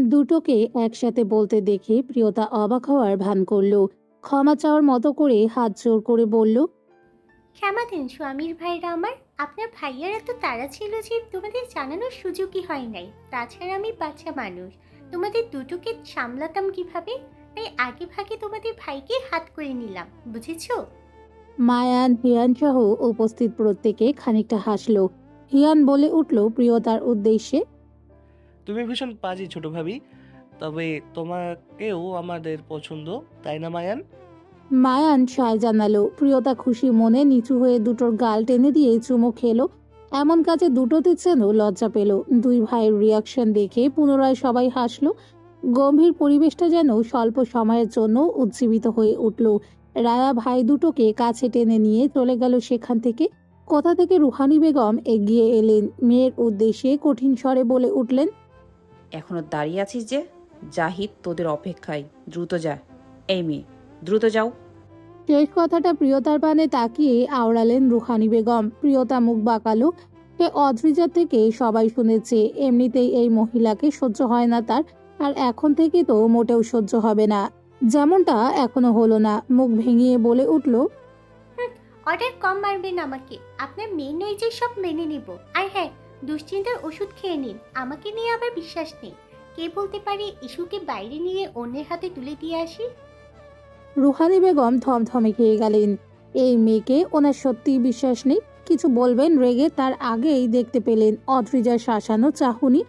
দুটোকে একসাথে বলতে দেখে প্রিয়তা অবাক হওয়ার ভান করল। ক্ষমা চাওয়ার মতো করে হাত জোর করে বলল, ক্ষমা দিন স্বামীর ভাইরা আমার। আপনার ভাইয়ার এত তাড়া ছিল যে তোমাদের জানানোর সুযোগই হয় নাই। তাছাড়া আমি বাচ্চা মানুষ, তোমাদের দুটোকে সামলাতাম কিভাবে? তাই আগে ভাগে তোমাদের ভাইকে হাত করে নিলাম, বুঝেছো? মায়ান হিয়ান সহ উপস্থিত প্রত্যেকে খানিকটা হাসল। হিয়ান বলে উঠল প্রিয়তার উদ্দেশ্যে, তুমি ভীষণ পাজি ছোট ভাবি, তবে তোমাকেও আমাদের পছন্দ, তাই না মায়ান? মায়ান সায় জানালো। প্রিয়তা খুশি মনে নিচু হয়ে দুটোর গাল টেনে দিয়ে চুমো খেলো। এমন কাজে দুটোতে যেন লজ্জা পেল। দুই ভাইয়ের রিয়াকশন দেখে পুনরায় সবাই হাসলো। গম্ভীর পরিবেশটা যেন স্বল্প সময়ের জন্য উজ্জীবিত হয়ে উঠল। রায়া ভাই দুটোকে কাছে টেনে নিয়ে চলে গেল সেখান থেকে। কোথা থেকে রুহানি বেগম এগিয়ে এলেন, মেয়ের উদ্দেশ্যে কঠিন স্বরে বলে উঠলেন, এখনো দাঁড়িয়ে আছিস যে? জাহিদ তোদের অপেক্ষায়, দ্রুত যা। এই মেয়ে, দ্রুত যাও। শেষ কথাটা প্রিয়তার পানে তাকিয়ে আওড়ালেন রুহানি বেগম। প্রিয়তা মুখ বাঁকালো। সে অদ্রিজা থেকে সবাই শুনেছে এমনিতেই এই মহিলাকে সহ্য হয় না তার, আর এখন থেকে তো মোটেও সহ্য হবে না। যেমনটা এখনো হলো না। মুখ ভেঙিয়ে বলে উঠল, অর্ডার কম মারবেন আমাকে। আপনার মেয়ে নয় যে সব মেনে নিব। আর হ্যাঁ, দুশ্চিন্তার ওষুধ খেয়ে নিন। আমাকে নিয়ে আবার বিশ্বাস নেই। কে বলতে পারে ইস্যুকে বাইরে নিয়ে অন্যের হাতে তুলে দিয়ে আসি? রুহানি বেগম থমথমে খেয়ে গেলেন। এই মেয়েকে ওনার সত্যিই বিশ্বাস নেই। কিছু বলবেন রেগে, তার আগেই দেখতে পেলেন অদ্রিজার শাসানো চাহনি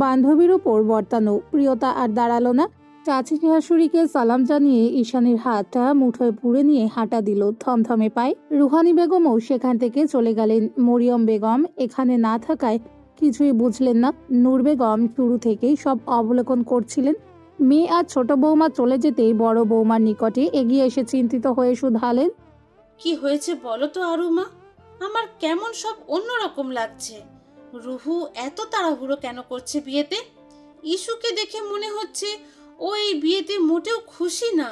বান্ধবীর ওপর বর্তানো। প্রিয়তা আর দাঁড়ালো না। চাচি শাশুড়িকে সালাম জানিয়ে ঈশানীর হাতটা মুঠোয় পুড়ে নিয়ে হাঁটা দিল থমথমে পায়। রুহানি বেগমও সেখান থেকে চলে গেলেন। মরিয়ম বেগম এখানে না থাকায় কিছুই বুঝলেন না। নূর বেগম শুরু থেকেই সব অবলোকন করছিলেন। মেয়ে আর ছোট বৌমা চলে যেতেই বড় বৌমার নিকটে এগিয়ে এসে চিন্তিত হয়ে শুধালেন, কি হয়েছে বলো তো আরুমা? আমার কেমন সব অন্যরকম লাগছে। রুহু এত তাড়াহুড়ো কেন করছে বিয়েতে? ইস্যুকে দেখে মনে হচ্ছে ও এই বিয়েতে মোটেও খুশি না।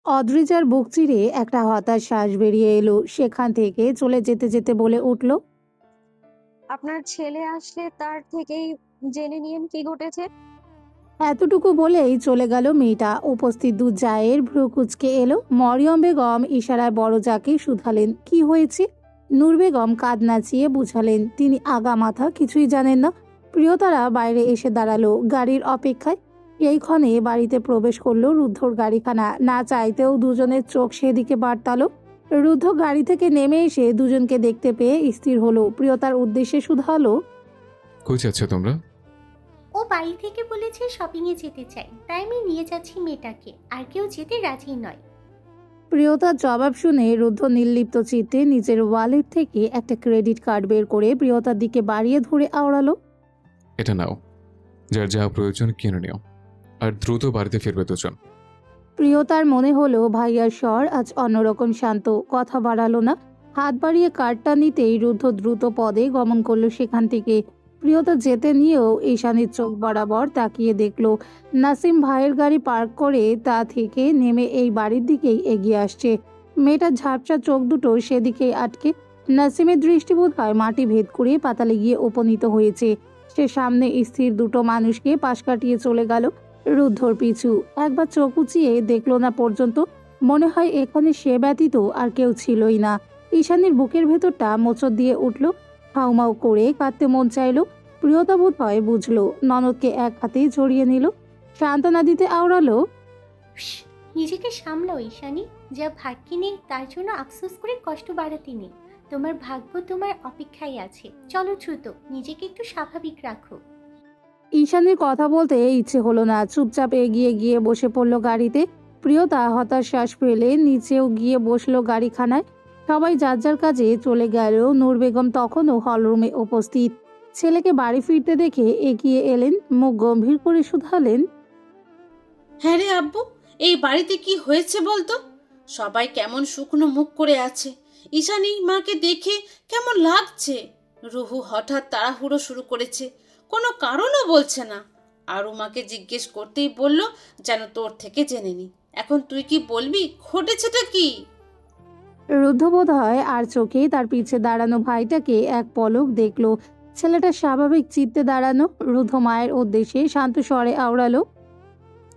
অদ্রিজার বুক চিরে একটা হতাশ শ্বাস বেরিয়ে এলো। সেখান থেকে চলে যেতে যেতে বলে উঠল, আপনার ছেলে আসলে তার থেকেই জেনে নিন কি ঘটেছে। এতটুকু বলেই চলে গেল মেয়েটা। উপস্থিত দু জায়ের ভ্রু কুচকে এলো। মরিয়ম বেগম ইশারায় বড় জাকে শুধালেন, কি হয়েছে? নূর বেগম কাঁধ নাচিয়ে বুঝালেন তিনি আগা মাথা কিছুই জানেন না। প্রিয়তারা বাইরে এসে দাঁড়ালো গাড়ির অপেক্ষায়। এই ক্ষণে বাড়িতে প্রবেশ করলো রুদ্ধর গাড়িখানা। না চাইতেও দুজনের চোখ সেদিকে বাড়তালো। রুদ্ধ গাড়ি থেকে নেমে এসে দুজনকে দেখতে পেয়ে স্থির হলো। প্রিয়তার উদ্দেশ্যে শুধালো, কই যাচ্ছ তোমরা? ও বাড়ি থেকে বলেছে শপিংয়ে যেতে চাই, তাই আমি নিয়ে যাচ্ছি মেয়েটাকে। আর কেউ যেতে রাজি নয়। প্রিয়তার জবাব শুনে রুদ্ধ নির্লিপ্ত চিত্তে নিজের ওয়ালেট থেকে একটা ক্রেডিট কার্ড বের করে প্রিয়তার দিকে বাড়িয়ে ধরে আওড়ালো, এটা নাও, যার যা প্রয়োজন কিনে নিও, আর দ্রুত বাড়িতে ফিরবে দুজন। প্রিয়তার মনে হলো ভাইয়ার স্বর আজ অন্যরকম শান্ত। কথা বাড়ালো না। হাত বাড়িয়ে কার্ডটা নিতেই রুদ্ধ দ্রুত পদে গমন করলো সেখান থেকে। প্রিয়তা যেতে নিয়েও ঈশানীর চোখ বরাবর তাকিয়ে দেখলো নাসিম ভাইয়ের গাড়ি পার্ক করে তা থেকে নেমে এই বাড়ির দিকেই এগিয়ে আসছে। মেয়েটার ঝাপসা চোখ দুটো সেদিকেই আটকে। নাসিমের দৃষ্টি বোধ হয় মাটি ভেদ করে পাতালে গিয়ে উপনীত হয়েছে। সে সামনে স্থির দুটো মানুষকে পাশ কাটিয়ে চলে গেল রুদ্ধর পিছু। একবার চোখ উঁচিয়ে দেখলো না পর্যন্ত। মনে হয় এখানে সে ব্যতীত আর কেউ ছিলই না। ঈশানীর বুকের ভেতরটা মোচড় দিয়ে উঠল। হাউমাউ করে কাঁদতে মন চাইলো। প্রিয়তা বোধ হয় বুঝলো। ননদকে এক হাতেই জড়িয়ে নিল। সান্ত্বনা দিতে আওড়ালো, উস, নিজেকে সামলাও ঈশানী। যা ভাগ্যে নেই তার জন্য আফসোস করে কষ্ট বাড়াতে নেই। তোমার ভাগ্য তোমার অপেক্ষায় আছে। চলো দ্রুত, নিজেকে একটু স্বাভাবিক রাখো। ঈশানীর কথা বলতে ইচ্ছে হলো না। চুপচাপ এগিয়ে গিয়ে বসে পড়ল গাড়িতে। প্রিয়তা হতাশ শ্বাস ফেলে নিচেও গিয়ে বসলো গাড়িখানায়। সবাই যার যার কাজে চলে গেল। নূর বেগম তখনও হলরুমে উপস্থিত। ছেলেকে বাড়ি ফিরতে দেখে এগিয়ে এলেন। মুখ গম্ভীর করে শুধালেন, হ্যাঁ রে আব্বু, এই বাড়িতে কি হয়েছে বলতো? সবাই কেমন শুকনো মুখ করে আছে। ঈশানী মাকে দেখে কেমন লাগছে। রুহু হঠাৎ তাড়াহুড়ো শুরু করেছে, কোনো কারণও বলছে না। আরু মাকে জিজ্ঞেস করতেই বলল যেন তোর থেকে জেনে নি। এখন তুই কি বলবি, ঘটেছেটা কি? রুদ্ধ বোধ হয় আর চোখে তার পিছে দাঁড়ানো ভাইটাকে এক পলক দেখলো। ছেলেটা স্বাভাবিক চিত্তে দাঁড়ানো। রুদ্ধ মায়ের উদ্দেশ্যে শান্ত স্বরে আওড়ালো,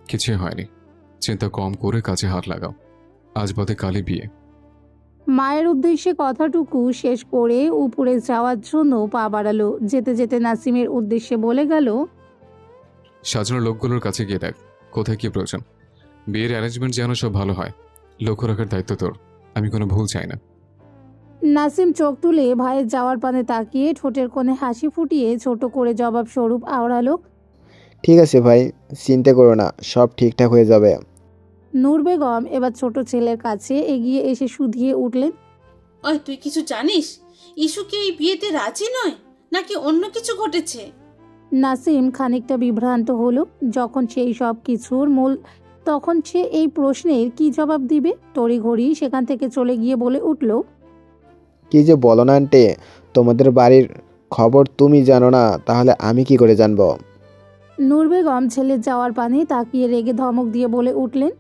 কিছুই হয়নি, চিন্তা কম করে কাজে হাত লাগাও, আজ বাদে কালই বিয়ে। মায়ের উদ্দেশ্যে কথাটুকু শেষ করে উপরে যাওয়ার জন্য পা বাড়ালো। যেতে যেতে নাসিমের উদ্দেশ্যে বলে গেল, সাজানো লোকগুলোর কাছে গিয়ে দেখ কোথায় কি প্রয়োজন। বিয়ের অ্যারেঞ্জমেন্ট যেন সব ভালো হয়, লক্ষ্য রাখার দায়িত্ব তোর। আমি কোনো ভুল চাই না। নাসিম চোখ তুলে ভাইয়ের যাওয়ার পানে তাকিয়ে ঠোঁটের কোণে হাসি ফুটিয়ে ছোট করে জবাব স্বরূপ আওড়ালো, ঠিক আছে ভাই, চিন্তা করো না, সব ঠিকঠাক হয়ে যাবে। নূর বেগম এবার ছোট ছেলের কাছে এগিয়ে এসে শুধিয়ে উঠলেন, ওই তুই কিছু জানিস? ইস্যু কি এই বিয়েতে রাজি নয়, নাকি অন্য কিছু ঘটেছে? নাসিম খানিকটা বিভ্রান্ত হলো। যখন সেই সব কিছুর মূল, তখন সে এই প্রশ্নের কি জবাব দিবে? তড়িঘড়ি সেখান থেকে চলে গিয়ে বলে উঠল, কি যে বলো না আন্টি, তোমাদের বাড়ির খবর তুমি জানো না, তাহলে আমি কি করে জানবো? নূর বেগম ছেলের যাওয়ার পানে তাকিয়ে রেগে ধমক দিয়ে বলে উঠলেন,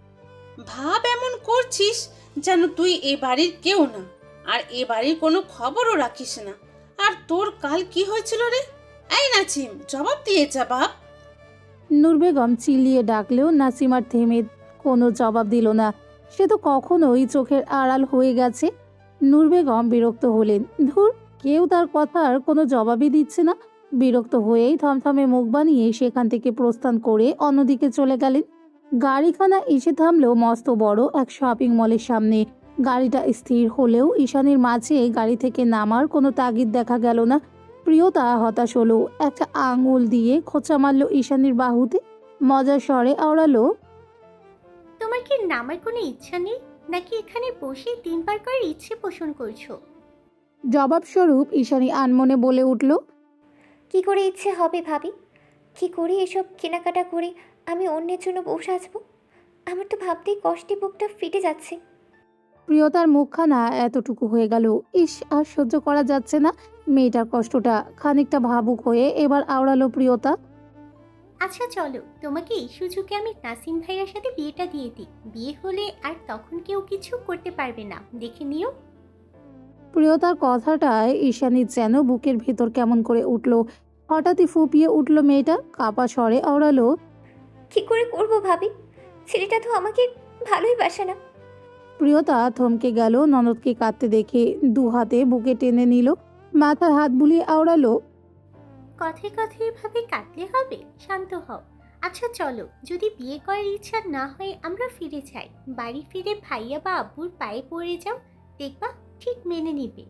ভাব এমন করছিস যেন তুই এ বাড়ির কেউ না, আর এ বাড়ির কোনো খবরও রাখিস না। আর তোর কাল কি হয়েছিল রে? এই নাচিম, জবাব দিয়ে যা বাপ। নূর বেগম চিল্লিয়ে ডাকলেও নাসিম আর থেমে কোনো জবাব দিল না। সে তো কখনোই চোখের আড়াল হয়ে গেছে। নূর বেগম বিরক্ত হলেন। ধুর, কেউ তার কথার কোনো জবাবই দিচ্ছে না। বিরক্ত হয়েই থমথমে মুখ বানিয়ে সেখান থেকে প্রস্থান করে অন্যদিকে চলে গেলেন। গাড়িখানা এসে থামলো মস্ত বড় এক শপিং মলের সামনে। গাড়িটা স্থির হলেও ঈশানীর মাঝে গাড়ি থেকে নামার কোনো তাগিদ দেখা গেল না। প্রিয়তা হতাশ হলো। একটা আঙুল দিয়ে খোঁচা মারল ঈশানীর বাহুতে। মজার স্বরে আওড়ালো, তোমার কি নামার কোনো ইচ্ছা নেই, নাকি এখানে বসে দিনবার করার ইচ্ছে পোষণ করছো? জবাবস্বরূপ ঈশানী আনমনে বলে উঠল, কি করে ইচ্ছে হবে ভাবি? কি করে এসব কেনাকাটা করে আমি অন্যের জন্য বসে আসবো? আমার তো ভাবতেই কষ্টে বুকটা ফেটে যাচ্ছে। প্রিয়তার মুখখানা এতটুকু হয়ে গেল। ইস, আর সহ্য করা যাচ্ছে না মেয়েটার কষ্টটা। খানিকটা ভাবুক হয়ে এবার আওড়ালো প্রিয়তা, আচ্ছা চলো, তোমাকে এই সুযোগে আমি নাসিম ভাইয়ার সাথে বিয়েটা দিয়ে দিই। বিয়ে হলে আর তখন কেউ কিছু করতে পারবে না, দেখে নিও। প্রিয়তার কথাটায় ঈশানীর যেন বুকের ভেতর কেমন করে উঠল। হঠাৎই ফুপিয়ে উঠল মেয়েটা। কাপা স্বরে আওড়ালো, কি করে করবো ভাবি? ছেলেটা তো আমাকে ভালোই বাসে না। প্রিয়তা থমকে গেল ননদকে কাঁদতে দেখে। দু হাতে বুকে টেনে নিল। মাথায় হাত বুলিয়ে আওড়ালো, কথায় কথায় এভাবে কাটলে হবে? শান্ত হও। আচ্ছা চলো, যদি বিয়ে করার ইচ্ছা না হয় আমরা ফিরে যাই। বাড়ি ফিরে ভাইয়া বা আব্বুর পায়ে পড়ে যাও, দেখবা ঠিক মেনে নিবে।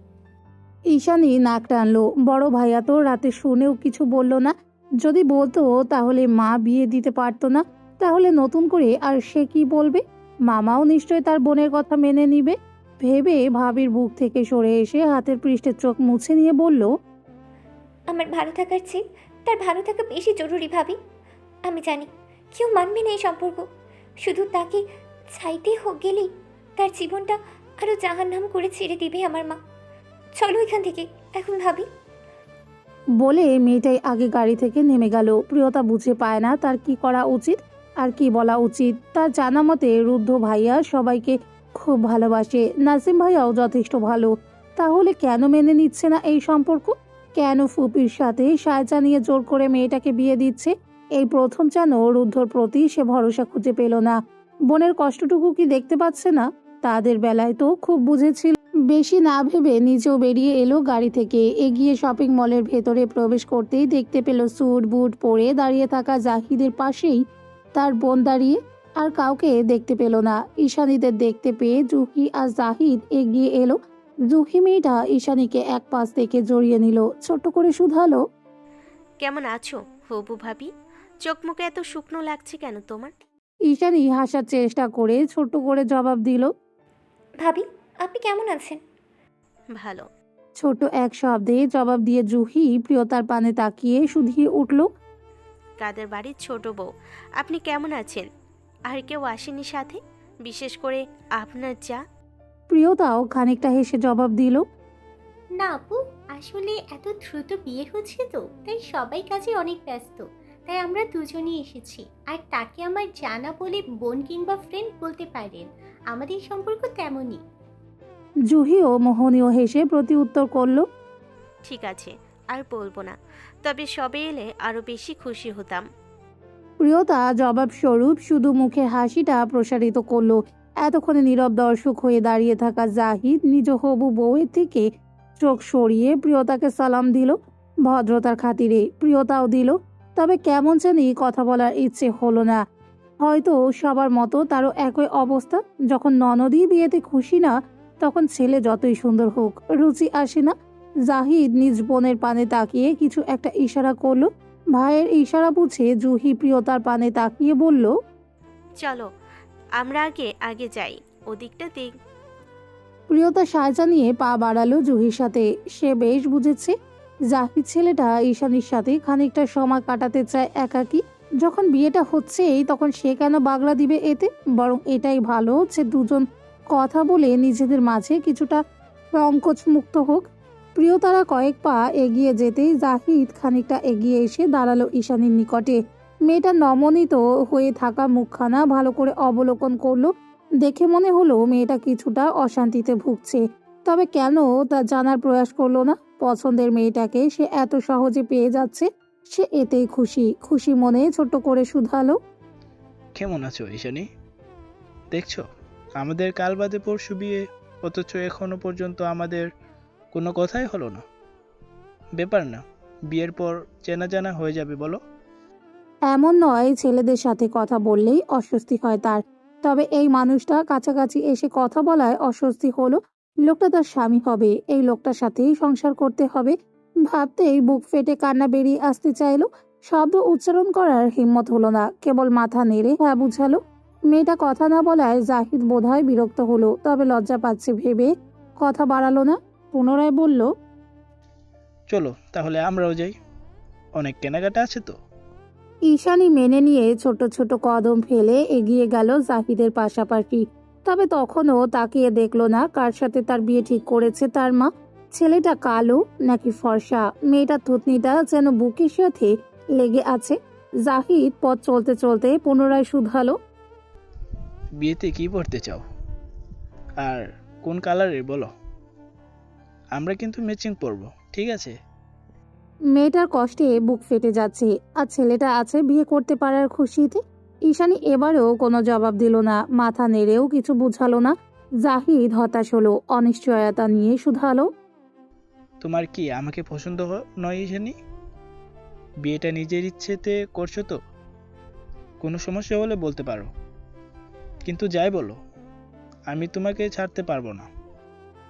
ঈশানী নাক টানলো। বড় ভাইয়া তো রাতে শুনেও কিছু বলল না। যদি বলতো তাহলে মা বিয়ে দিতে পারতো না। তাহলে নতুন করে আর সে কি বলবে? মামাও নিশ্চয় তার বোনের কথা মেনে নিবে ভেবে ভাবির বুক থেকে সরে এসে হাতের পৃষ্ঠে চোখ মুছে নিয়ে বলল, আমার ভালো থাকার চেয়ে তার ভালো থাকা বেশি জরুরি ভাবি। আমি জানি কেউ মানবে না এই সম্পর্ক। শুধু তাকে চাইতে হোক গেলেই তার জীবনটা আরও জাহান্নাম করে ছেড়ে দিবে আমার মা। চলো এখান থেকে এখন ভাবি। বলে মেয়েটাই আগে গাড়ি থেকে নেমে গেল। প্রিয়তা বুঝে পায় না তার কি করা উচিত আর কি বলা উচিত। তার জানা মতে রুদ্ধ ভাইয়া সবাইকে খুব ভালোবাসে। নাসিম ভাইয়াও যথেষ্ট ভালো। তাহলে কেন মেনে নিচ্ছে না এই সম্পর্ক? কেন ফুপির সাথে সায়চা নিয়ে জোর করে মেয়েটাকে বিয়ে দিচ্ছে? এই প্রথম যেন রুদ্ধর প্রতি সে ভরসা খুঁজে পেল না। বোনের কষ্টটুকু কি দেখতে পাচ্ছে না? তাদের বেলায় তো খুব বুঝেছিল। বেশি না ভেবে নিজেও বেরিয়ে এলো গাড়ি থেকে। এগিয়ে শপিং মলের ভেতরে প্রবেশ করতেই দেখতে পেল স্যুট বুট পরে দাঁড়িয়ে থাকা জাহিদের পাশেই তার বোন দাঁড়িয়ে। আর কাউকে দেখতে পেল না। ঈশানীদের দেখতে পেয়ে জুহি আর জাহিদ এগিয়ে এলো। জুহি মেয়েটা ঈশানীকে এক পাশ থেকে জড়িয়ে নিল। ছোট্ট করে শুধালো, কেমন আছো হবু ভাবি? চোখ মুখে এত শুকনো লাগছে কেন তোমার? ঈশানী হাসার চেষ্টা করে ছোট্ট করে জবাব দিল, ভাবি আপনি কেমন আছেন? ভালো। ছোট এক শব্দে জবাব দিয়ে জুহি প্রিয়তার পানে তাকিয়ে শুধিয়ে উঠল, কাদের বাড়ির ছোট বউ, আপনি কেমন আছেন? আর কেউ আসেনি সাথে, বিশেষ করে আপনার যা? প্রিয়তাও খানিকটা হেসে জবাব দিল, না আপু, আসলে এত দ্রুত বিয়ে হচ্ছে তো, তাই সবাই কাজে অনেক ব্যস্ত। তাই আমরা দুজনেই এসেছি। আর তাকে আমার জানা বলে বোন কিংবা ফ্রেন্ড বলতে পারেন। আমাদের সম্পর্ক তেমনই। জুহিও মোহনীয় হেসে প্রতি উত্তর করল, ঠিক আছে, আর বলবো না, তবে সবে এলে আরো বেশি খুশি হতাম। প্রিয়তা জবাব স্বরূপ শুধু মুখে হাসিটা প্রসারিত করলো। এতক্ষণে নীরব দর্শক হয়ে দাঁড়িয়ে থাকা জাহিদ নিজ হবু বউয়ের থেকে চোখ সরিয়ে প্রিয়তাকে সালাম দিল। ভদ্রতার খাতিরে প্রিয়তাও দিল, তবে কেমন জানি কথা বলার ইচ্ছে হলো না। হয়তো সবার মতো তারও একই অবস্থা। যখন ননদই বিয়েতে খুশি না, তখন ছেলে যতই সুন্দর হোক রুচি আসে না। জাহিদ নিজ বোনের পানে তাকিয়ে কিছু একটা ইশারা করলো। ভাইয়ের ইশারা বুঝে জুহি প্রিয়তার পানে তাকিয়ে বলল, চলো আমরা আগে যাই, ওদিকটা দেখ। প্রিয়তা সাজা নিয়ে পা বাড়ালো জুহির সাথে। সে বেশ বুঝেছে জাহিদ ছেলেটা ঈশানীর সাথে খানিকটা সময় কাটাতে চায় একাকী। যখন বিয়েটা হচ্ছেই তখন সে কেন বাগড়া দিবে এতে? বরং এটাই ভালো যে দুজন কথা বলে নিজেদের মাঝে কিছুটা সংকোচ মুক্ত হোক। প্রিয়তারা কয়েক পা এগিয়ে যেতেই জাহিদ খানিকটা এগিয়ে এসে দাঁড়ালো ঈশানীর নিকটে। মেয়েটা নমনীত হয়ে থাকা মুখখানা ভালো করে অবলোকন করলো। দেখে মনে হলো মেয়েটা কিছুটা অশান্তিতে ভুগছে, তবে কেন তা জানার প্রয়াস করলো না। পছন্দের মেয়েটাকে সে এত সহজে পেয়ে যাচ্ছে, সে এতেই খুশি। খুশি মনে ছোট্ট করে শুধালো, কেমন আছো ঈশানী? দেখছো আমাদের কাল বাদে পরশু বিয়ে, অথচ এখনো পর্যন্ত আমাদের কোনো কথাই হলো না। ব্যাপার না, বিয়ের পর চেনা জানা হয়ে যাবে বলো। এমন নয় ছেলেদের সাথে কথা বললেই অস্বস্তি হয় তার, তবে এই মানুষটা কাছাকাছি এসে কথা বলায় অস্বস্তি হলো। লোকটা তার স্বামী হবে, এই লোকটার সাথেই সংসার করতে হবে। ভাবতেই বুক ফেটে কান্না বেরিয়ে আসতে চাইলো। শব্দ উচ্চারণ করার হিম্মত হলো না, কেবল মাথা নেড়ে হ্যাঁ বুঝালো। মেয়েটা কথা না বলায় জাহিদ বোধহয় বিরক্ত হলো, তবে লজ্জা পাচ্ছে ভেবে কথা বাড়ালো না। পুনরায় বলল, চলো তাহলে আমরাও যাই, অনেক কেনাকাটা আছে তো। ঈশানী মেনে নিয়ে ছোট ছোট কদম ফেলে এগিয়ে গেল জাহিদের পাশাপাশি। তবে তখনও তাকিয়ে দেখলো না কার সাথে তার বিয়ে ঠিক করেছে তার মা। ছেলেটা কালো নাকি ফর্সা, মেয়েটার থুতনিটা যেন বুকের সাথে লেগে আছে। জাহিদ পথ চলতে চলতে পুনরায় শুধালো, বিয়েতে কি পরতে চাও আর কোন কালারের বলো, আমরা কিন্তু ম্যাচিং পরবো, ঠিক আছে? মেয়েটার কষ্টে বুক ফেটে যাচ্ছে, আর ছেলেটা আছে বিয়ে করতে পারার খুশিতে। ঈশানী এবারেও কোনো জবাব দিল না, মাথা নেড়েও কিছু বুঝালো না। জাহিদ হতাশ হলো, অনিশ্চয়তা নিয়ে শুধালো, তোমার কি আমাকে পছন্দ নয় ঈশানী? বিয়েটা নিজের ইচ্ছেতে করছো তো? কোনো সমস্যা হলে বলতে পারো, কিন্তু যাই বলো আমি তোমাকে ছাড়তে পারবো না।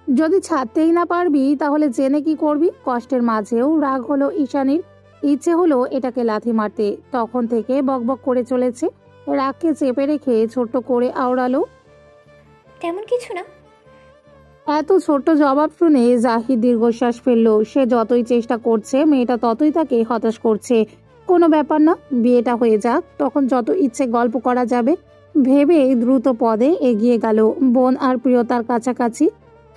যদি ছাড়তেই না পারবি তাহলে জেনে কি করবি? কষ্টের মাঝেও রাগ হলো ঈশানীর। ইচ্ছে হলো এটাকে লাথি মারতে, তখন থেকে বকবক করে চলেছে। রাগকে চেপে রেখে ছোট্ট করে আওড়ালো, তেমন কিছু না। এত ছোট্ট জবাব শুনে জাহিদ দীর্ঘশ্বাস ফেললো। সে যতই চেষ্টা করছে মেয়েটা ততই তাকে হতাশ করছে। কোনো ব্যাপার না, বিয়েটা হয়ে যাক, তখন যত ইচ্ছে গল্প করা যাবে ভেবে দ্রুত পদে এগিয়ে গেল বোন আর প্রিয়তার কাছাকাছি।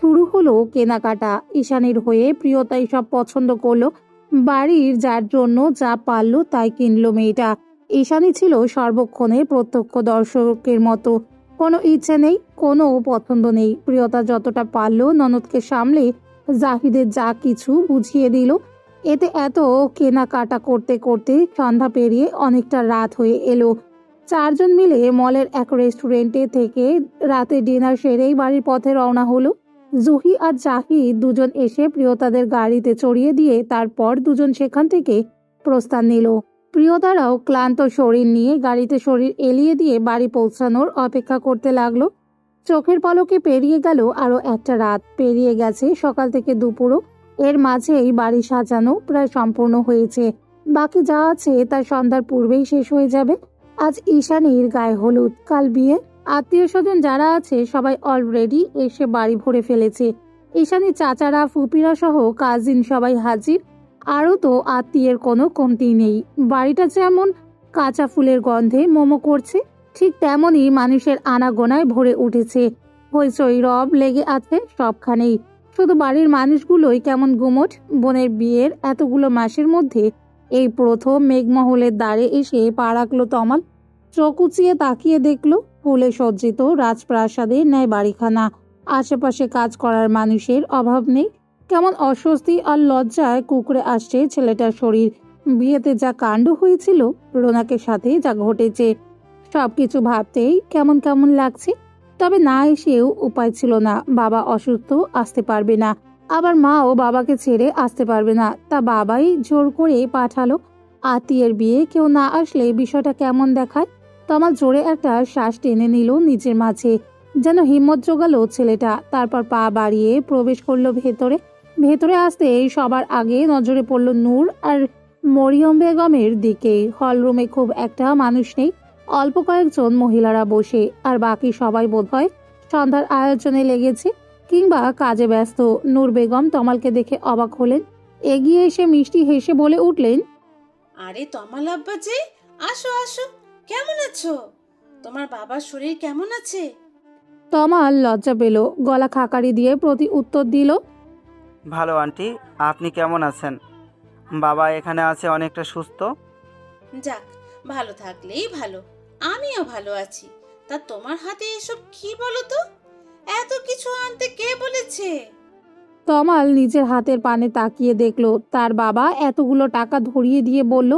শুরু হলো কেনাকাটা। ঈশানীর হয়ে প্রিয়তাই সব পছন্দ করলো। বাড়ির যার জন্য যা পারলো তাই কিনলো মেয়েটা। ঈশানী ছিল সর্বক্ষণে প্রত্যক্ষ দর্শকের মতো, কোনো ইচ্ছে নেই, কোনো পছন্দ নেই। প্রিয়তা যতটা পারলো ননদকে সামলে জাহিদের যা কিছু বুঝিয়ে দিল। এতে এত কেনাকাটা করতে করতে সন্ধ্যা পেরিয়ে অনেকটা রাত হয়ে এলো। চারজন মিলে মলের এক রেস্টুরেন্টে থেকে রাতে ডিনার সেরেই বাড়ির পথে রওনা হলো। জুহি আর জাহিদ দুজন এসে প্রিয়তাদের গাড়িতে চড়িয়ে দিয়ে তারপর দুজন সেখান থেকে প্রস্থান নিল। প্রিয়তারাও ক্লান্ত শরীর নিয়ে গাড়িতে শরীর এলিয়ে দিয়ে বাড়ি পৌঁছানোর অপেক্ষা করতে লাগলো। চোখের পলকে পেরিয়ে গেল আরো একটা রাত, পেরিয়ে গেছে সকাল থেকে দুপুরও। এর মাঝেই বাড়ি সাজানো প্রায় সম্পূর্ণ হয়েছে। বাকি যা আছে তার সন্ধ্যার পূর্বেই শেষ হয়ে যাবে। আজ ঈশানীর গায়ে হলুদ, কাল বিয়ে। আত্মীয় স্বজন যারা আছে সবাই অলরেডি এসে বাড়ি ভরে ফেলেছে। ঈশানীর চাচারা, ফুপিরা সহ কাজিন সবাই হাজির। আরও তো আত্মীয়ের কোনো কমতি নেই। বাড়িটা যেমন কাঁচা ফুলের গন্ধে মোমো করছে, ঠিক তেমনই মানুষের আনাগোনায় ভরে উঠেছে। হইচই রব লেগে আছে সবখানেই। শুধু বাড়ির মানুষগুলোই কেমন গুমোট। বোনের বিয়ের এতগুলো মাসের মধ্যে এই প্রথম মেঘমহলের দ্বারে এসে পা রাখলো তমাল। চোখ উঁচিয়ে তাকিয়ে দেখলো ফুলে সজ্জিত রাজপ্রাসাদের ন্যায় বাড়িখানা। আশেপাশে কাজ করার মানুষের অভাব নেই। কেমন অস্বস্তি আর লজ্জায় কুঁকড়ে আসছে ছেলেটার শরীর। বিয়েতে যা কাণ্ড হয়েছিল, রোনাকের সাথে যা ঘটেছে, সবকিছু ভাবতেই কেমন কেমন লাগছে। তবে না এসেও উপায় ছিল না। বাবা অসুস্থ, আসতে পারবে না, আবার মাও বাবাকে ছেড়ে আসতে পারবে না। তা বাবাই জোর করে পাঠালো। আত্মীয়ের বিয়ে কেউ না আসলে বিষয়টা কেমন দেখায়। তমাল জোরে একটা শ্বাস টেনে নিল নিজের মাঝে, যেন হিম্মত জোগালো ছেলেটা। তারপর পা বাড়িয়ে প্রবেশ করলো ভেতরে। ভেতরে আসতেই সবার আগে নজরে পড়ল নূর আর মরিয়ম বেগমের দিকে। হলরুমে খুব একটা মানুষ নেই, অল্প কয়েকজন মহিলারা বসে, আর বাকি সবাই বোধহয় সন্ধ্যার আয়োজনে লেগেছে কিংবা কাজে ব্যস্ত। নূর বেগম তমালকে দেখে অবাক হলেন। এগিয়ে এসে মিষ্টি হেসে বলে উঠলেন, আরে তমাল আব্বা যে, আসো আসো, কেমন আছো? তোমার বাবার শরীর কেমন আছে? তমাল লজ্জা পেল, গলা খাকারি দিয়ে প্রতি উত্তর দিল, ভালো আন্টি, আপনি কেমন আছেন? বাবা এখানে আছে, অনেকটা সুস্থ। যাক, ভালো থাকলেই ভালো। আমিও ভালো আছি। তা তোমার হাতে এসব কি বলো তো? এত কিছু আনতে কে বলেছে? তমাল নিজের হাতের পানে তাকিয়ে দেখলো তার বাবা এতগুলো টাকা ধরিয়ে দিয়ে বলল,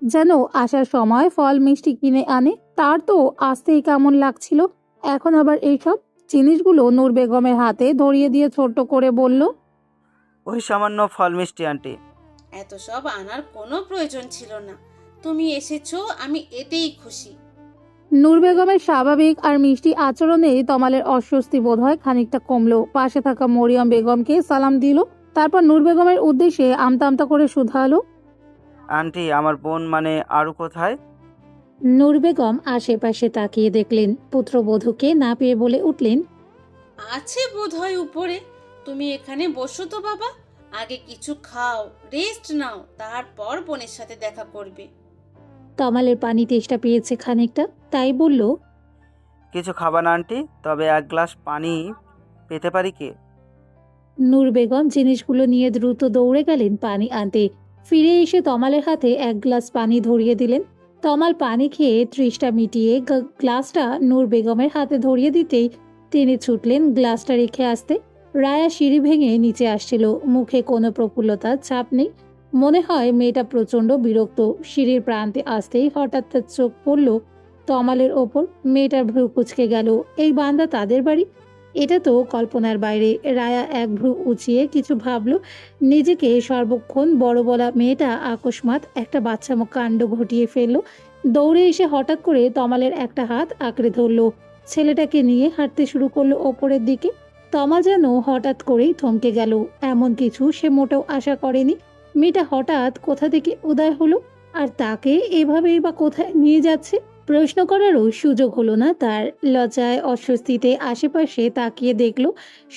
যেন আসার সময় ফল মিষ্টি কিনে আনে। তার তো আসতেই কেমন লাগছিল, এখন আবার এইসব জিনিসগুলো নূর বেগমের হাতে ধরিয়ে দিয়ে ছোট্ট করে বলল, ওই সামান্য ফল মিষ্টি আন্টি। এত সব আনার কোনো প্রয়োজন ছিল না। তুমি এসেছো, আমি এতেই খুশি। নূর বেগমের স্বাভাবিক আর মিষ্টি আচরণে তমালের অস্বস্তি বোধহয় খানিকটা কমলো। পাশে থাকা মরিয়ম বেগমকে সালাম দিল, তারপর নূর বেগমের উদ্দেশ্যে আমতা আমতা করে শুধালো, আন্টি, আমার বোন মানে আরু কোথায়? নূর বেগম আশেপাশে তাকিয়ে দেখলেন, পুত্রবধূকে না পেয়ে বলে উঠলেন, আছে বোধহয় উপরে। তুমি এখানে বসো তো বাবা, আগে কিছু খাও, রেস্ট নাও, তারপর বোনের সাথে দেখা করবে। তমালের পানি তেষ্টা পেয়েছে খানিকটা, তাই বলল, কিছু খাবা না আন্টি? তবে এক গ্লাস পানি পেতে পারি কি? নূর বেগম জিনিসগুলো নিয়ে দ্রুত দৌড়ে গেলেন পানি আনতে। ফিরে এসে তমালের হাতে এক গ্লাস পানি ধরিয়ে দিলেন। তমাল পানি খেয়ে তৃষ্ণা মিটিয়ে গ্লাসটা নূর বেগমের হাতে ধরিয়ে দিতেই তিনি ছুটলেন গ্লাসটা রেখে আসতে। রায়া সিঁড়ি ভেঙে নিচে আসছিল, মুখে কোনো প্রফুল্লতার ছাপ নেই। মনে হয় মেয়েটা প্রচণ্ড বিরক্ত। সিঁড়ির প্রান্তে আসতেই হঠাৎ তার চোখ পড়ল তমালের ওপর। মেয়েটার ভ্রু কুঁচকে গেল। এই বান্দা তাদের বাড়ি? এটা তো কল্পনার বাইরে। রায়া এক ভ্রু উঁচিয়ে কিছু ভাবল। নিজেকে সর্বক্ষণ বড় বলা মেয়েটা আকস্মাৎ একটা বাচ্চামো কাণ্ড ঘটিয়ে ফেলল। দৌড়ে এসে হঠাৎ করে তমালের একটা হাত আঁকড়ে ধরল। ছেলেটাকে নিয়ে হাঁটতে শুরু করলো ওপরের দিকে। তমাল যেন হঠাৎ করেই থমকে গেল। এমন কিছু সে মোটেও আশা করেনি। মেয়েটা হঠাৎ কোথা থেকে উদয় হলো, আর তাকে এভাবেই বা কোথায় নিয়ে যাচ্ছে? প্রশ্ন করারও সুযোগ হলো না তার। লজ্জায় অস্বস্তিতে আশেপাশে তাকিয়ে দেখলো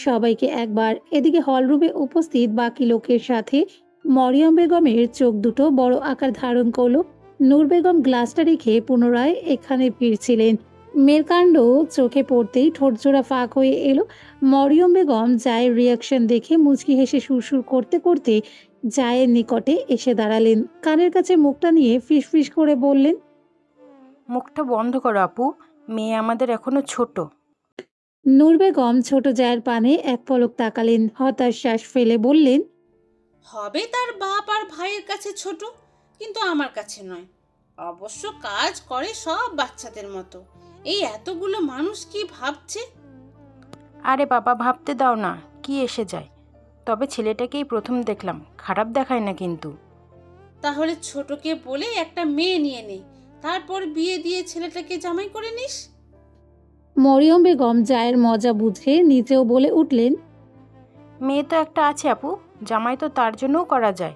সবাইকে একবার। এদিকে হলরুমে উপস্থিত বাকি লোকের সাথে মরিয়ম বেগমের চোখ দুটো বড় আকার ধারণ করলো। নূর বেগম গ্লাসটা রেখে পুনরায় এখানে ফিরছিলেন। মেয়ের কাণ্ড চোখে পড়তেই ঠোঁটজোড়া ফাঁক হয়ে এলো। মরিয়ম বেগম জায়ের রিয়াকশন দেখে মুচকি হেসে সুরসুর করতে করতে জায়ের নিকটে এসে দাঁড়ালেন। কানের কাছে মুখটা নিয়ে ফিসফিস করে বললেন, মুখটা বন্ধ করো আপু, মেয়ে আমাদের এখনো ছোট। নূর বেগম ছোট জায়ের পানে এক পলক তাকালেন, হতাশ শ্বাস ফেলে বললেন, হবে তার বাপ আর ভাইয়ের কাছে ছোট, কিন্তু আমার কাছে নয়। অবশ্য কাজ করে সব বাচ্চাদের মতো। এই এতগুলো মানুষ কি ভাবছে? আরে বাবা, ভাবতে দাও না, কি এসে যায়। তবে ছেলেটাকেই প্রথম দেখলাম, খারাপ দেখায় না কিন্তু। তাহলে ছোটকে বলে একটা মেয়ে নিয়ে নেই, তারপর বিয়ে দিয়ে ছেলেটাকে জামাই করে নিস। মরিয়ম বেগম জায়ের মজা বুঝে নিজেও বলে উঠলেন, মেয়ে তো একটা আছে আপু, জামাই তো তার জন্যও করা যায়।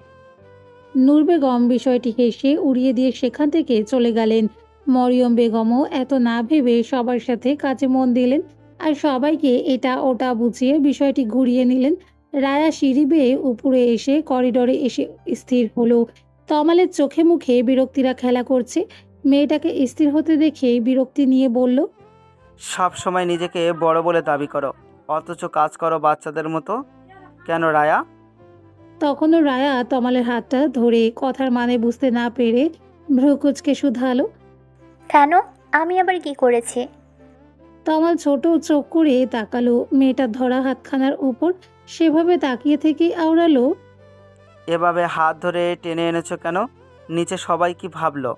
নূর বেগম বিষয়টি হেসে উড়িয়ে দিয়ে সেখান থেকে চলে গেলেন। মরিয়ম বেগমও এত না ভেবে সবার সাথে কাজে মন দিলেন, আর সবাইকে এটা ওটা বুঝিয়ে বিষয়টি ঘুরিয়ে নিলেন। রায়া সিঁড়ি বেয়ে উপরে এসে করিডোরে এসে স্থির হলো। তমালের চোখে মুখে বিরক্তিরা খেলা করছে। মেয়েটাকে স্থির হতে দেখে বিরক্তি নিয়ে বলল, সব সময় নিজেকে বড় বলে দাবি করো, অথচ কাজ করো বাচ্চাদের মতো। কেন রায়া? তখনও রায়া তমালের হাতটা ধরে কথার মানে বুঝতে না পেরে ভ্রুকুচকে শুধালো, কেন? আমি আবার কি করেছি? তমাল ছোট চোখ করে তাকালো মেয়েটার ধরা হাতখানার উপর। সেভাবে তাকিয়ে থেকেই আওড়ালো, এভাবে হাত ধরে টেনে এনেছো কেন? নিচে সবাই কি ভাবলো?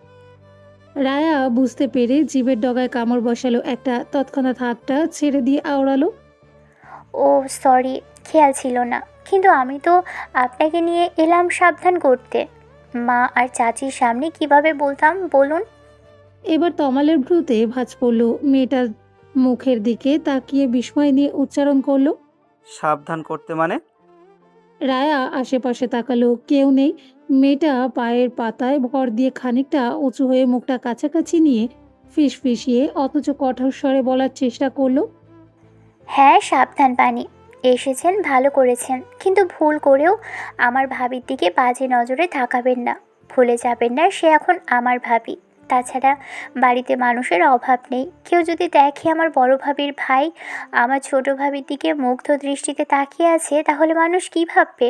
রায়া বুঝতে পেরে জিভের ডগায় কামড় বসালো একটা, তৎক্ষণাৎ হাতটা ছেড়ে দিয়ে আওড়ালো, ও সরি, খেয়াল ছিল না। কিন্তু আমি তো আপনাকে নিয়ে এলাম সাবধান করতে। মা আর চাচির সামনে কিভাবে বলতাম বলুন? এবার তমালের ভ্রুতে ভাঁজ পড়ল। মেয়েটার মুখের দিকে তাকিয়ে বিস্ময় নিয়ে উচ্চারণ করলো। সাবধান করতে মানে? রায়া আশেপাশে তাকালো, কেউ নেই। মেয়েটা পায়ের পাতায় ভর দিয়ে খানিকটা উঁচু হয়ে মুখটা কাছাকাছি নিয়ে ফিসফিসিয়ে অথচ কঠোর স্বরে বলার চেষ্টা করলো, হ্যাঁ সাবধান পানি, এসেছেন ভালো করেছেন, কিন্তু ভুল করেও আমার ভাবির দিকে বাজে নজরে তাকাবেন না। ভুলে যাবেন না সে এখন আমার ভাবি। তাছাড়া বাড়িতে মানুষের অভাব নেই। কেউ যদি দেখে আমার বড় ভাবির ভাই আমার ছোট ভাবির দিকে মুগ্ধ দৃষ্টিতে তাকিয়ে আছে, তাহলে মানুষ কী ভাববে?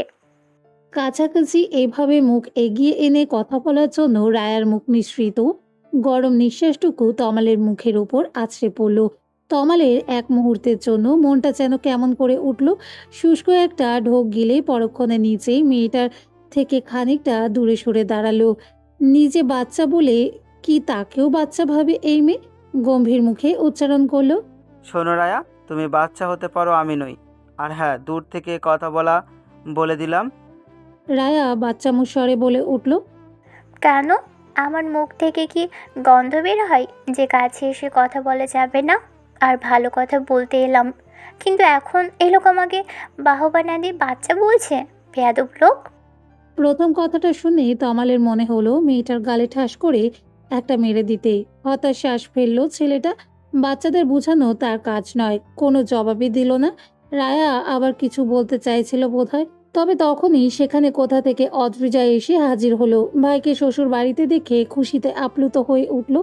কাছাকাছি এভাবে মুখ এগিয়ে এনে কথা বলার জন্য রায়ার মুখ নিঃসৃত গরম নিঃশ্বাসটুকু তমালের মুখের উপর আছড়ে পড়ল। তমালের এক মুহূর্তের জন্য মনটা যেন কেমন করে উঠল। শুষ্ক একটা ঢোক গিলে পরক্ষণে নিচেই মেয়েটার থেকে খানিকটা দূরে সরে দাঁড়ালো। নিজে বাচ্চা বলে কি তাকেও বাচ্চা ভাবে এই মেয়ে? গম্ভীর মুখে উচ্চারণ করলো, শোনো রায়া, তুমি বাচ্চা হতে পারো, আমি নই। আর হ্যাঁ, দূর থেকে কথা বলা বলে দিলাম। রায়া বাচ্চামো স্বরে বলে উঠল, কেন? আমার মুখ থেকে কি গন্ধ বের হয় যে কাছে এসে কথা বলা যাবে না? আর ভালো কথা বলতে এলাম, কিন্তু এখন এই লোক আমাকে বাহবা না দিয়ে বাচ্চা বলছে। বেয়াদব লোক। প্রথম কথাটা শুনে তমালের মনে হলো মেয়েটার গালে ঠাস করে একটা মেরে দিতে। হতাশ শ্বাস ফেললো ছেলেটা। বাচ্চাদের বোঝানো তার কাজ নয়। কোনো জবাবই দিল না। রায়া আবার কিছু বলতে চাইছিল বোধহয়, তবে তখনই সেখানে কোথা থেকে অদ্রিজা এসে হাজির হলো। ভাইকে শ্বশুর বাড়িতে দেখে খুশিতে আপ্লুত হয়ে উঠল।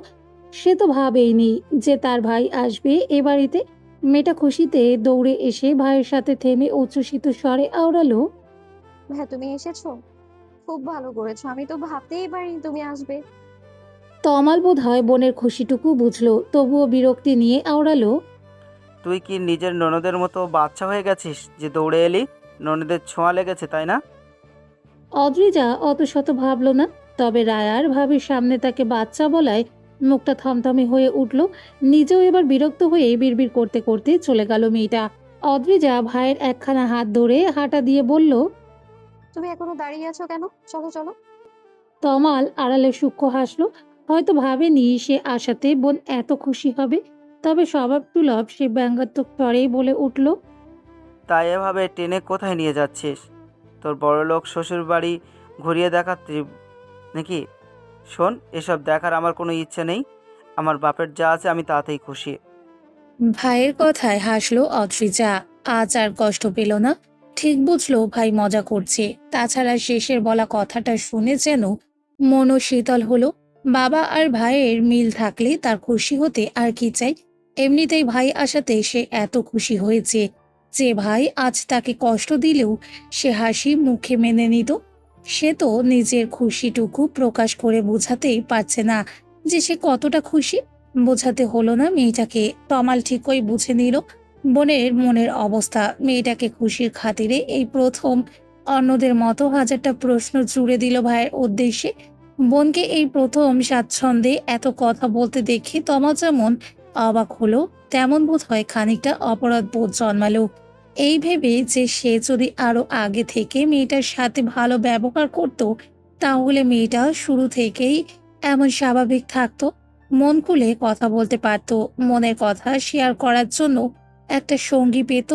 সে তো ভাবেইনি যে তার ভাই আসবে এ বাড়িতে। মেয়েটা খুশিতে দৌড়ে এসে ভাইয়ের সাথে থেমে উচ্ছ্বসিত স্বরে আওড়ালো, ভাইয়া তুমি এসেছো, খুব ভালো করেছো। আমি তো ভাবতেই পারিনি তুমি আসবে। তমাল বোধহয় বোনের খুশিটুকু বুঝলো, তবুও বিরক্তি নিয়ে আওড়ালো, তুই কি নিজের ননদের মতো বাচ্চা হয়ে গেছিস যে দৌড়ে এলি? ননদের ছোঁয়া লেগেছে তাই না? অদ্রিজা অত শত ভাবল না। তবে রায়ার ভাবির সামনে তাকে বাচ্চা বলায় মুখটা থমথমে হয়ে উঠল। নিজেও এবার বিরক্ত হয়ে বিড়বিড় করতে করতে চলে গেল মেয়েটা। অদ্রিজা ভাইয়ের একখানা হাত ধরে হাঁটা দিয়ে বলল, তুমি এখনো দাঁড়িয়ে আছো কেন? চলো চলো। তমাল আড়ালে সূক্ষ্ম হাসলো। হয়তো ভাবেনি সে আশাতে বোন এত খুশি হবে। তবে স্বভাব সুলভ সে ব্যঙ্গাত্মক স্বরেই বলে উঠল, তাই এভাবে টেনে কোথায় নিয়ে যাচ্ছিস? তোর বড়লোক শ্বশুর বাড়ি ঘুরিয়ে দেখাচ্ছি নাকি? শোন, এসব দেখার আমার কোনো ইচ্ছে নেই। আমার বাপের যা আছে আমি তাতেই খুশি। ভাইয়ের কথায় হাসলো অদ্রিজা। আজ আর কষ্ট পেল না। ঠিক বুঝলো ভাই মজা করছে। তাছাড়া শেষের বলা কথাটা শুনে যেন মনও শীতল হলো। বাবা আর ভাইয়ের মিল থাকলে তার খুশি হতে আর কি চাই। এমনিতেই ভাই আসাতে সে এত খুশি হয়েছে যে ভাই আজ তাকে কষ্ট দিলেও সে হাসি মুখে মেনে নিত। সে তো নিজের খুশিটুকু প্রকাশ করে বোঝাতেই পারছে না যে সে কতটা খুশি। বোঝাতে হলো না মেয়েটাকে। তমাল ঠিকই বুঝে নিল বোনের মনের অবস্থা। মেয়েটাকে খুশির খাতিরে এই প্রথম অন্যদের মতো হাজারটা প্রশ্ন জুড়ে দিল ভাইয়ের উদ্দেশ্যে। বোনকে এই প্রথম স্বাচ্ছন্দ্যে এত কথা বলতে দেখে তমা যেমন অবাক হলো, তেমন বোধ হয় খানিকটা অপরাধ বোধ জন্মালো। এই ভেবে যে সে যদি আরো আগে থেকে মেয়েটার সাথে ভালো ব্যবহার করত, তাহলে মেয়েটা শুরু থেকেই এমন স্বাভাবিক থাকতো, মন খুলে কথা বলতে পারত, মনের কথা শেয়ার করার জন্য একটা সঙ্গী পেত।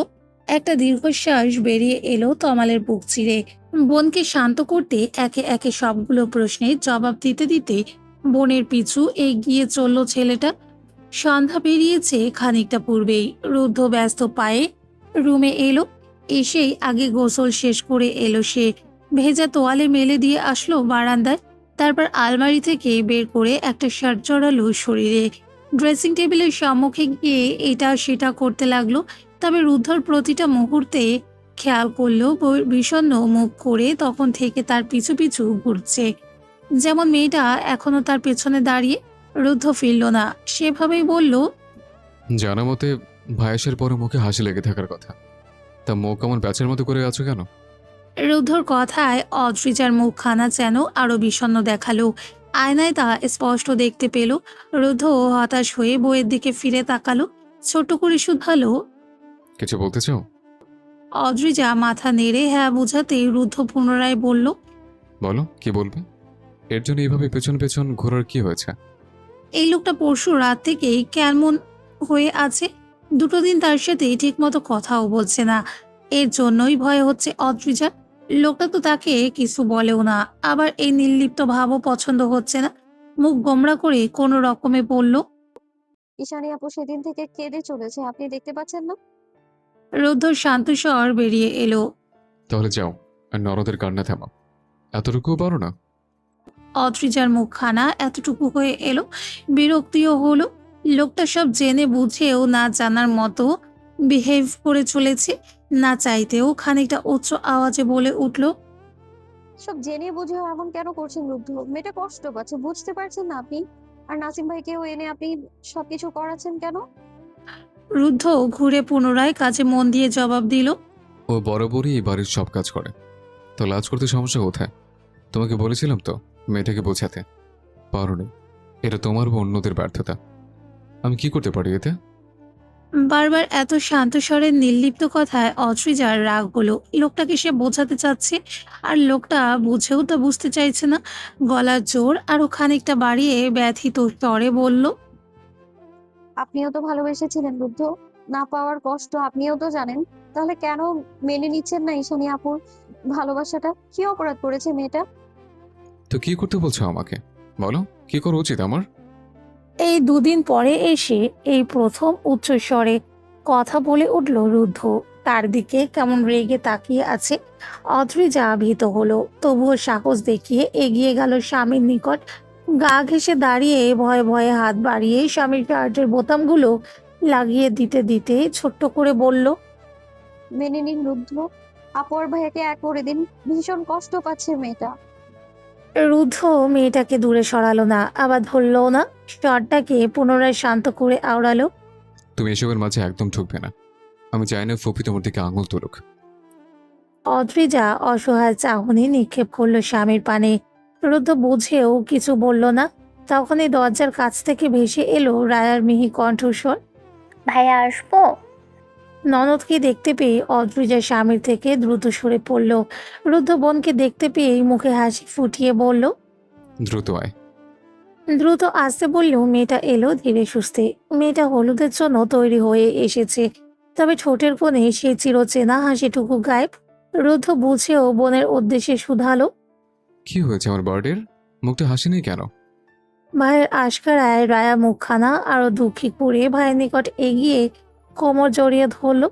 একটা দীর্ঘশ্বাস বেরিয়ে এলো তমালের বুক চিরে। বোনকে শান্ত করতে একে একে সবগুলো প্রশ্নের জবাব দিতে দিতে বোনের পিছু এগিয়ে চলল ছেলেটা। সন্ধ্যা পেরিয়েছে খানিকটা পূর্বেই। রুদ্ধ ব্যস্ত পায়ে রুমে এলো। এসেই আগে গোসল শেষ করে এলো সে। ভেজা তোয়ালে মেলে দিয়ে আসলো বারান্দায়। তারপর আলমারি থেকে বের করে একটা শার্ট জড়ালো শরীরে। ড্রেসিং টেবিলের সম্মুখে গিয়ে এটা সেটা করতে লাগলো। তবে রুদ্ধর প্রতিটা মুহূর্তে খেয়াল করলো বিষণ্ণ মুখ করে তখন থেকে তার পিছু পিছু ঘুরছে। যেমন মেয়েটা এখনো তার পেছনে দাঁড়িয়ে। রুদ্ধ ফিরল না। সেভাবেই বলল, জানা মতে ভায়াসের পরে মুখে হাসি লেগে থাকার কথা, তা মুখ কেমন ব্যাচের মতো করে আছো কেন? রুদ্ধর কথায় অদ্রিজার মুখখানা যেন আরো বিষণ্ণ দেখালো। আয়নায় তা স্পষ্ট দেখতে পেল। রুদ্ধ হতাশ হয়ে বইয়ের দিকে ফিরে তাকালো, ছোট্ট করে শুধালো। কিছু বলতে চাও? অদ্রিজা মাথা নেড়ে হ্যাঁ বোঝাতেই রুদ্ধ পুনরায় বলল। বলো, কি বলবে? এর জন্য এইভাবে পেছন পেছন ঘোরার কি হয়েছে? এই লোকটা পরশু রাত থেকেই কেমন হয়ে আছে। 2 দিন তার সাথে ঠিকমতো কথাও বলছে না। এর জন্যই ভয় হচ্ছে অদ্রিজার। লোকটা তো তাকে কিছু বলেও না, আবার এই নির্লিপ্ত ভাবও পছন্দ হচ্ছে না। মুখ গোমড়া করে কোনো রকমে বলল। ঈশানী আপু সেদিন থেকে কেঁদে চলেছে, আপনি দেখতে পাচ্ছেন না? রুদ্ধর শান্ত স্বর বেরিয়ে এলো। তাহলে যাও আর নরদের কান্না থামাও। এতটুকুও পারো না? অদ্রিজার মুখখানা এতটুকু হয়ে এলো, বিরক্তিও হলো। লোকটা সব জেনে বুঝেও না জানার মতো বিহেভ করে চলেছে। না চাইতেও খানিকটা উচ্চ আওয়াজে বলে উঠল। সব জেনে বুঝেও এমন কেন করছেন রুদ্ধ? মেয়েটা কষ্ট পাচ্ছে, বুঝতে পারছেন না আপনি? আর নাসিম ভাইকেও এনে আপনি সবকিছু করাচ্ছেন কেন? রুদ্ধ ঘুরে পুনরায় কাজে মন দিয়ে জবাব দিল। ও বরাবরই এই বাড়ির সব কাজ করে, তো লাজ করতে সমস্যা কোথায়? তোমাকে বলেছিলাম তো মেয়েটাকে বোঝাতে, পারোনি। এটা তোমার বা অন্যদের ব্যর্থতা। আমি কি করতে পারি এতে? বারবার এত শান্ত স্বরের নির্লিপ্ত কথায় অদ্রিজার রাগ হলো। লোকটাকে সে বোঝাতে চাচ্ছে, আর লোকটা বুঝেও তা বুঝতে চাইছে না। গলার জোর আরো খানিকটা বাড়িয়ে ব্যথিত স্বরে বলল। আপনিও তো ভালোবেসেছিলেন রুদ্ধ, না পাওয়ার কষ্ট আপনিও তো জানেন। তাহলে কেন মেনে নিচ্ছেন না ঈশানী আপুর ভালোবাসাটা? কি অপরাধ করেছে মেয়েটা? তো কি করতে বলছো আমাকে? বলো, কি করা উচিত আমার? এই 2 দিন পরে এসে এই প্রথম উচ্চস্বরে কথা বলে উঠল রুদ্ধ। তার দিকে কেমন রেগে তাকিয়ে আছে। অদ্রিজা ভীত হলো, তবুও সাহস দেখিয়ে এগিয়ে গেল স্বামীর নিকট। গা ঘেঁষে দাঁড়িয়ে ভয়ে ভয়ে হাত বাড়িয়ে স্বামীর শার্টের বোতামগুলো লাগিয়ে দিতে দিতে ছোট্ট করে বলল। মেনে নিন রুদ্ধ, আপু আর ভাইয়াকে এক করে দিন, ভীষণ কষ্ট পাচ্ছে মেয়েটা। রুদ্ধ মেয়েটাকে দূরে সরালো না, আবার ধরলও না। স্বরটাকে পুনরায় শান্ত করে আওড়ালো। তুমি এসবের মাঝে একদম ঢুকবে না। আমি চাই না ফুপি তোমার দিকে আঙুল তুলুক। অদ্রিজা অসহায় চাহনি নিক্ষেপ করলো স্বামীর পানে। রুদ্ধ বুঝেও কিছু বলল না। তখনই দরজার কাছ থেকে ভেসে এলো রায়ার মিহি কণ্ঠস্বর। ভাইয়া আসবো? ননদকে দেখতে পেয়ে অদ্রিজা স্বামীর থেকে দ্রুত সরে পড়ল। রুদ্ধ বোনকে দেখতে পেয়েই মুখে হাসি ফুটিয়ে বলল। দ্রুত আয়। দ্রুত আসতে বললেও মেয়েটা এলো ধীরে সুস্থে। মেয়েটা হলুদের জন্য তৈরি হয়ে এসেছে, তবে ঠোঁটের কোণে সেই চিরচেনা হাসিটুকু গায়েব। রুদ্ধ বুঝেও বোনের উদ্দেশ্যে শুধালো। কি হয়েছে আমার বার্থডের? মুখটা হাসি নেই কেন? ভাইয়ের আশকারায় রায়া মুখখানা আরো দুঃখী করে ভাইয়ের নিকট এগিয়ে কোমর জড়িয়ে ধরল।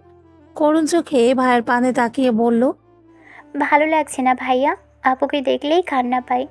করুণ চোখে ভাইয়ের পানে তাকিয়ে বলল। ভালো লাগছে না ভাইয়া, আপুকে দেখলেই কান্না পাই।